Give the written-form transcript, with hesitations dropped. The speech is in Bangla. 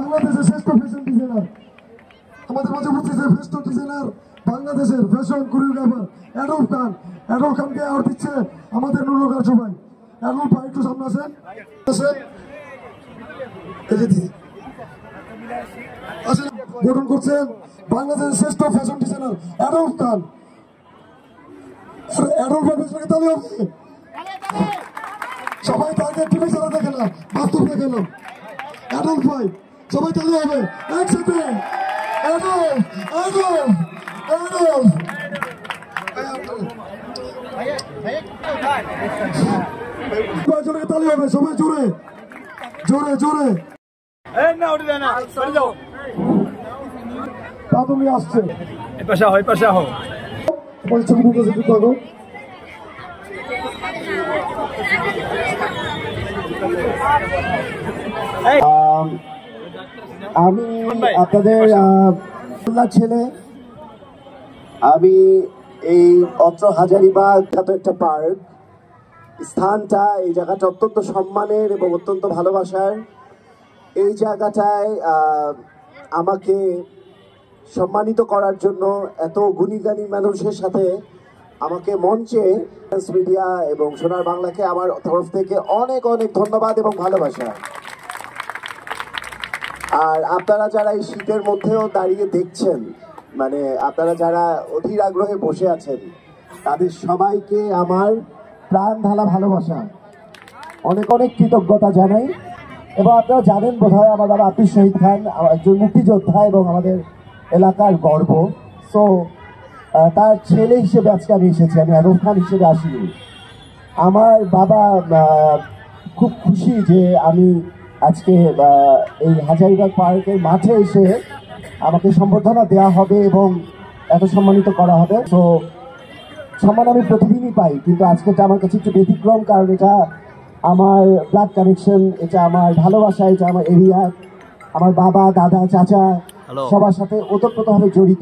বাংলাদেশের শ্রেষ্ঠ ফ্যাশন ডিজাইনার আমাদের মাঝে উপস্থিত ফ্যাশন ডিজাইনার বাংলাদেশের ফ্যাশন কোরিওগ্রাফার অ্যাডল খান। অ্যাডল খানকে আর দিচ্ছে আমাদের নুরুল সবাই। অ্যাডল ভাই একটু সামনে আসেন। গঠন করছেন বাংলাদেশের শ্রেষ্ঠ ফ্যাশন ডিজাইনার অ্যাডল খান। অ্যাডল ভাই পেছনে তালি হবে। সবাই তাকে টিভি ছাড়া দেখে না, বাস্তব দেখে না। অ্যাডল ভাই সবাই তালি হবে একসাথে। অ্যাডল অ্যাডল অ্যাডল তালি হবে সবাই জোরে জোরে জোরে। তা তুমি আসছে ছবি তুলতেছে কি করবো। আমি আপনাদের ছেলে। আমি এই অত্র হাজারীবাগ এত একটা পার্ক স্থানটা, এই জায়গাটা অত্যন্ত সম্মানের এবং অত্যন্ত ভালোবাসার। এই জায়গাটায় আমাকে সম্মানিত করার জন্য এত গুণীগানী মানুষের সাথে আমাকে মঞ্চে মিডিয়া এবং সোনার বাংলাকে আমার তরফ থেকে অনেক অনেক ধন্যবাদ এবং ভালোবাসা। আর আপনারা যারা এই শীতের মধ্যেও দাঁড়িয়ে দেখছেন, মানে আপনারা যারা অধীর আগ্রহে বসে আছেন, তাদের সবাইকে আমার প্রাণ ঢালা ভালোবাসা, অনেক অনেক কৃতজ্ঞতা জানাই। এবং আপনারা জানেন বোধহয় আমার বাবা আতিশ শহীদ খান একজন মুক্তিযোদ্ধা এবং আমাদের এলাকার গর্ব। সো তার ছেলে হিসেবে আজকে আমি এসেছি, আমি অ্যাডল খান হিসেবে আসিনি। আমার বাবা খুব খুশি যে আমি আজকে এই হাজারীবাগ পার্কের মাঠে এসে আমাকে সম্বর্ধনা দেওয়া হবে এবং এত সম্মানিত করা হবে। তো সম্মান আমি প্রতিদিনই পাই, কিন্তু আজকেটা আমার কাছে একটু ব্যতিক্রম, কারণ এটা আমার ব্লাড কানেকশন, এটা আমার ভালোবাসা, এটা আমার এরিয়া, আমার বাবা দাদা চাচা সবার সাথে ওতপ্রোতভাবে জড়িত।